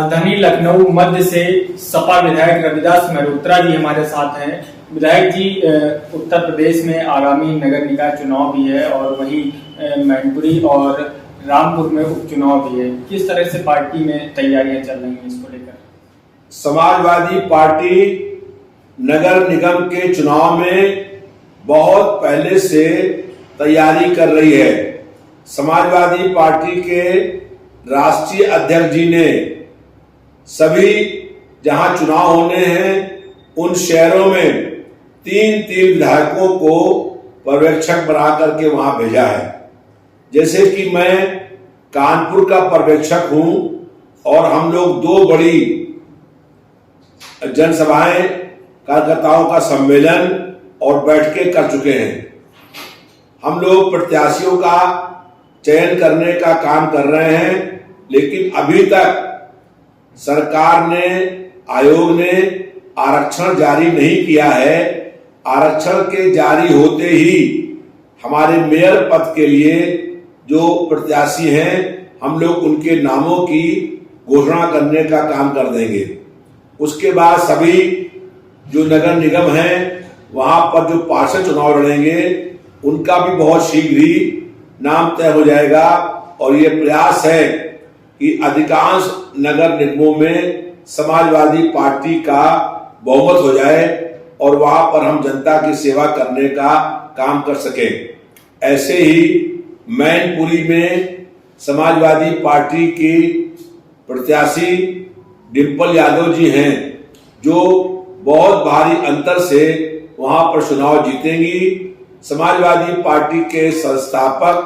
राजधानी लखनऊ मध्य से सपा विधायक रविदास मेहरोत्रा जी हमारे साथ हैं। विधायक जी, उत्तर प्रदेश में आगामी नगर निकाय चुनाव भी है और वहीं मैनपुरी और रामपुर में उपचुनाव भी है। किस तरह से पार्टी में तैयारियां चल रही हैं इसको लेकर? समाजवादी पार्टी नगर निगम के चुनाव में बहुत पहले से तैयारी कर रही है। समाजवादी पार्टी के राष्ट्रीय अध्यक्ष जी ने सभी जहां चुनाव होने हैं उन शहरों में तीन विधायकों को पर्यवेक्षक बना करके वहां भेजा है। जैसे कि मैं कानपुर का पर्यवेक्षक हूं और हम लोग दो बड़ी जनसभाएं, कार्यकर्ताओं का सम्मेलन और बैठकें कर चुके हैं। हम लोग प्रत्याशियों का चयन करने का काम कर रहे हैं, लेकिन अभी तक सरकार ने, आयोग ने आरक्षण जारी नहीं किया है। आरक्षण के जारी होते ही हमारे मेयर पद के लिए जो प्रत्याशी हैं, हम लोग उनके नामों की घोषणा करने का काम कर देंगे। उसके बाद सभी जो नगर निगम हैं वहां पर जो पार्षद चुनाव लड़ेंगे उनका भी बहुत शीघ्र ही नाम तय हो जाएगा। और ये प्रयास है कि अधिकांश नगर निगमों में समाजवादी पार्टी का बहुमत हो जाए और वहां पर हम जनता की सेवा करने का काम कर सकें। ऐसे ही मैनपुरी में समाजवादी पार्टी की प्रत्याशी डिंपल यादव जी हैं, जो बहुत भारी अंतर से वहां पर चुनाव जीतेंगी। समाजवादी पार्टी के संस्थापक,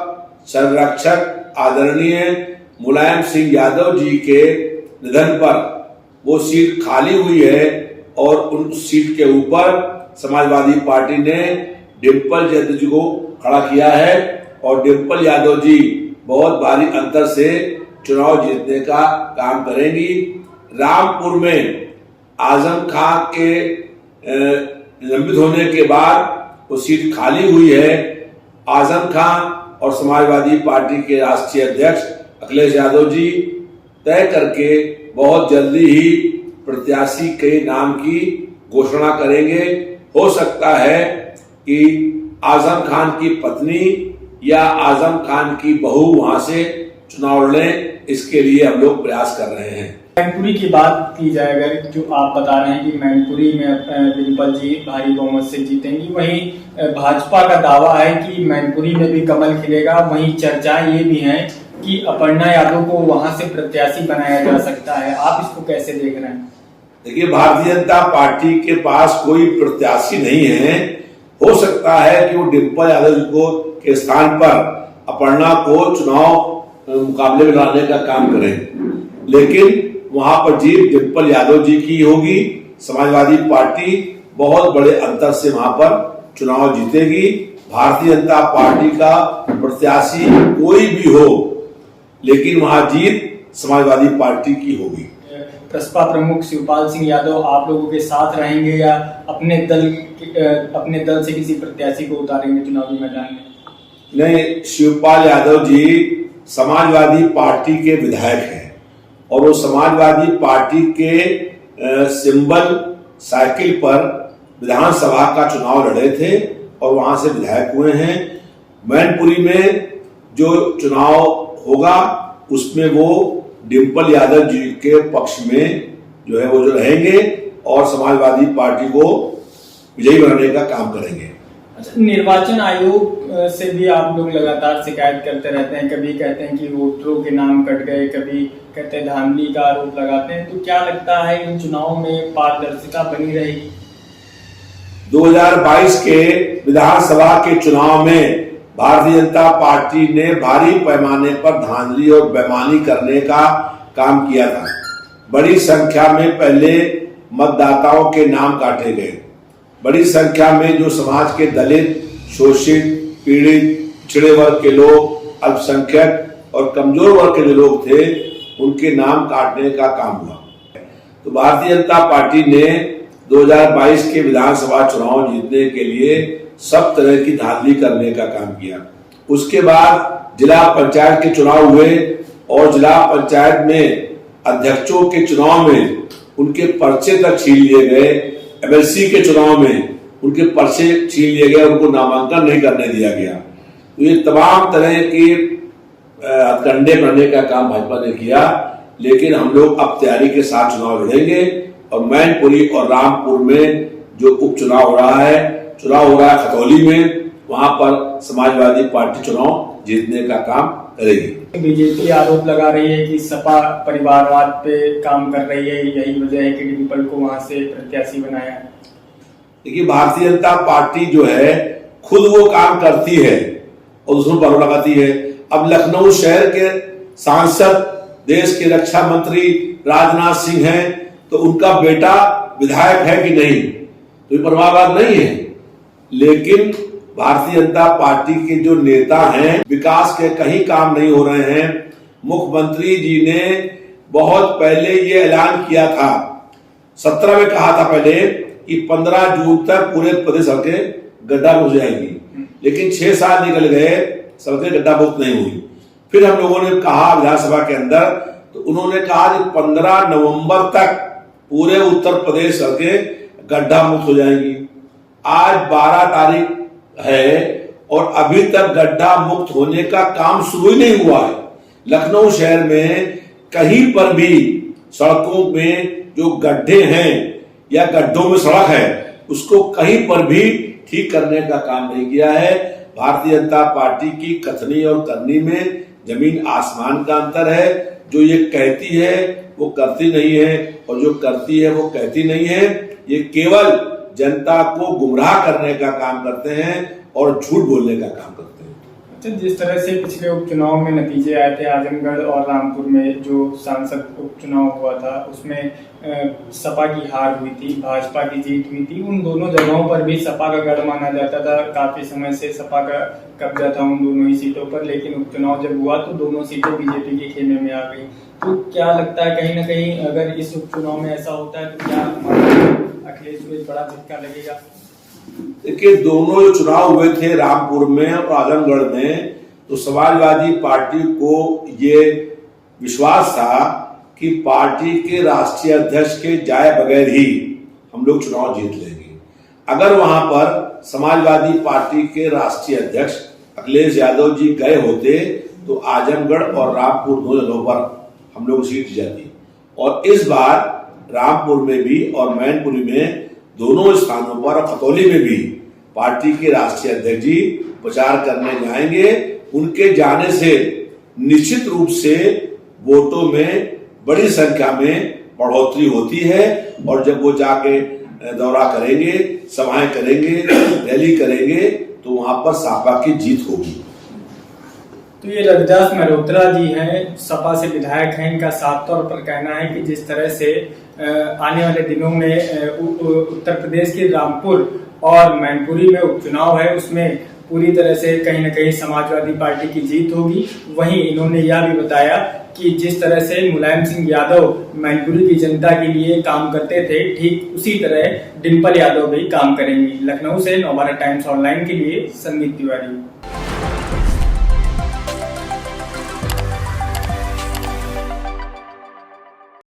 संरक्षक आदरणीय मुलायम सिंह यादव जी के निधन पर वो सीट खाली हुई है और उन सीट के ऊपर समाजवादी पार्टी ने डिंपल यादव जी को खड़ा किया है और डिंपल यादव जी बहुत भारी अंतर से चुनाव जीतने का काम करेंगी। रामपुर में आजम खां के निलंबित होने के बाद वो सीट खाली हुई है। आजम खां और समाजवादी पार्टी के राष्ट्रीय अध्यक्ष अखिलेश यादव जी तय करके बहुत जल्दी ही प्रत्याशी के नाम की घोषणा करेंगे। हो सकता है कि आजम खान की पत्नी या आजम खान की बहू वहां से चुनाव लड़ें, इसके लिए हम लोग प्रयास कर रहे हैं। मैनपुरी की बात की जाए, अगर जो आप बता रहे हैं कि मैनपुरी में डिंपल जी भारी बहुमत से जीतेंगी, वहीं भाजपा का दावा है कि मैनपुरी में भी कमल खिलेगा। वहीं चर्चाएं ये भी हैं कि अपर्णा यादव को वहां से प्रत्याशी बनाया जा सकता है। आप इसको कैसे देख रहे हैं? देखिए, भारतीय जनता पार्टी के पास कोई प्रत्याशी नहीं है। हो सकता है कि वो डिंपल यादव को के स्थान पर अपर्णा को चुनाव मुकाबले में लाने का काम करें, लेकिन वहां पर जीत डिंपल यादव जी की होगी। समाजवादी पार्टी बहुत बड़े अंतर से वहां पर चुनाव जीतेगी। भारतीय जनता पार्टी का प्रत्याशी कोई भी हो, लेकिन वहां जीत समाजवादी पार्टी की होगी। प्रसपा प्रमुख शिवपाल सिंह यादव आप लोगों के साथ रहेंगे या अपने दल से किसी प्रत्याशी को उतारेंगे चुनावी मैदान में? नहीं, शिवपाल यादव जी समाजवादी पार्टी के विधायक हैं और वो समाजवादी पार्टी के सिंबल साइकिल पर विधानसभा का चुनाव लड़े थे और वहां से विधायक हुए हैं। मैनपुरी में जो चुनाव होगा उसमें वो डिंपल यादव जी के पक्ष में जो है वो जो रहेंगे और समाजवादी पार्टी को विजयी बनाने का काम करेंगे। अच्छा, निर्वाचन आयोग से भी आप लोग लगातार शिकायत करते रहते हैं। कभी कहते हैं कि वोटरों के नाम कट गए, कभी कहते हैं धांधली का आरोप लगाते हैं। तो क्या लगता है इन चुनाव में पारदर्शिता बनी रहेगी? 2022 के विधानसभा के चुनाव में भारतीय जनता पार्टी ने भारी पैमाने पर धांधली और बेईमानी करने का काम किया था। बड़ी संख्या में पहले मतदाताओं के नाम काटे गए। बड़ी संख्या में जो समाज के दलित, शोषित, पीड़ित, पिछड़े वर्ग के लोग, अल्पसंख्यक और कमजोर वर्ग के जो लोग थे, उनके नाम काटने का काम हुआ। तो भारतीय जनता पार्टी ने 2022 के विधानसभा चुनाव जीतने के लिए सब तरह की धांधली करने का काम किया। उसके बाद जिला पंचायत के चुनाव हुए और जिला पंचायत में अध्यक्षों के चुनाव में उनके पर्चे तक छीन लिए गए, एमएलसी के चुनाव में उनके पर्चे छीन लिए गए, उनको नामांकन नहीं करने दिया गया। तो ये तमाम तरह के हथकंडे करने का काम भाजपा ने किया, लेकिन हम लोग अब तैयारी के साथ चुनाव लड़ेंगे और मैनपुरी और रामपुर में जो उपचुनाव हो रहा है खतौली में, वहां पर समाजवादी पार्टी चुनाव जीतने का काम करेगी। बीजेपी आरोप लगा रही है कि सपा परिवारवाद पे काम कर रही है, यही वजह है कि डिम्पल को वहां से प्रत्याशी बनाया है। देखिए, भारतीय जनता पार्टी जो है खुद वो काम करती है और दूसरों पर लगाती है। अब लखनऊ शहर के सांसद, देश के रक्षा मंत्री राजनाथ सिंह हैं, तो उनका बेटा विधायक है कि नहीं, तो ये परिवारवाद नहीं है। लेकिन भारतीय जनता पार्टी के जो नेता हैं, विकास के कहीं काम नहीं हो रहे हैं। मुख्यमंत्री जी ने बहुत पहले ये ऐलान किया था, 17 में कहा था पहले कि 15 जून तक पूरे प्रदेश सड़कें गड्ढा हो जाएंगी, लेकिन 6 साल निकल गए, सड़कें गड्ढा मुक्त नहीं हुई। फिर हम लोगों ने कहा विधानसभा के अंदर, तो उन्होंने कहा कि 15 नवंबर तक पूरे उत्तर प्रदेश सड़कें गड्ढा मुक्त हो जाएंगी। आज 12 तारीख है और अभी तक गड्ढा मुक्त होने का काम शुरू ही नहीं हुआ है। लखनऊ शहर में कहीं पर भी सड़कों में जो गड्ढे हैं या गड्ढों में सड़क है, उसको कहीं पर भी ठीक करने का काम नहीं किया है। भारतीय जनता पार्टी की कथनी और करनी में जमीन आसमान का अंतर है। जो ये कहती है वो करती नहीं है, और जो करती है वो कहती नहीं है। ये केवल जनता को गुमराह करने का काम करते हैं और झूठ बोलने का काम करते हैं। अच्छा, जिस तरह से पिछले उपचुनाव में नतीजे आए थे आजमगढ़ और रामपुर में, जो सांसद उपचुनाव हुआ था उसमें सपा की हार हुई थी, भाजपा की जीत हुई थी। उन दोनों जगहों पर भी सपा का गढ़ माना जाता था, काफी समय से सपा का कब्जा था उन दोनों ही सीटों पर, लेकिन उपचुनाव जब हुआ तो दोनों सीटें बीजेपी के खेमे में आ गई। तो क्या लगता है कहीं ना कहीं अगर इस उपचुनाव में ऐसा होता है तो क्या अखिलेश को एक बड़ा झटका लगेगा? देखिए, दोनों जो चुनाव हुए थे रामपुर में और आजमगढ़ में, तो समाजवादी पार्टी को ये विश्वास था कि पार्टी के राष्ट्रीय अध्यक्ष के जाए बगैर ही हम लोग चुनाव जीत लेंगे। अगर वहां पर समाजवादी पार्टी के राष्ट्रीय अध्यक्ष अखिलेश यादव जी गए होते तो आजमगढ़ और रामपुर दोनों जगहों पर हम लोग सीट जाती। और इस बार रामपुर में भी और मैनपुरी में दोनों स्थानों पर और खतौली में भी पार्टी के राष्ट्रीय अध्यक्ष जी प्रचार करने जाएंगे। उनके जाने से निश्चित रूप से वोटों में बड़ी संख्या में बढ़ोतरी होती है, और जब वो जाके दौरा करेंगे, सभाएं करेंगे, रैली करेंगे, तो वहां पर सपा की जीत होगी। तो ये रविदास मल्होत्रा जी हैं, सपा से विधायक हैं, इनका साफ तौर पर कहना है कि जिस तरह से आने वाले दिनों में उत्तर प्रदेश के रामपुर और मैनपुरी में उपचुनाव है, उसमें पूरी तरह से कहीं न कहीं समाजवादी पार्टी की जीत होगी। वहीं इन्होंने यह भी बताया कि जिस तरह से मुलायम सिंह यादव मैनपुरी की जनता के लिए काम करते थे, ठीक उसी तरह डिम्पल यादव भी काम करेंगी। लखनऊ से नवभारत टाइम्स ऑनलाइन के लिए संदीप तिवारी।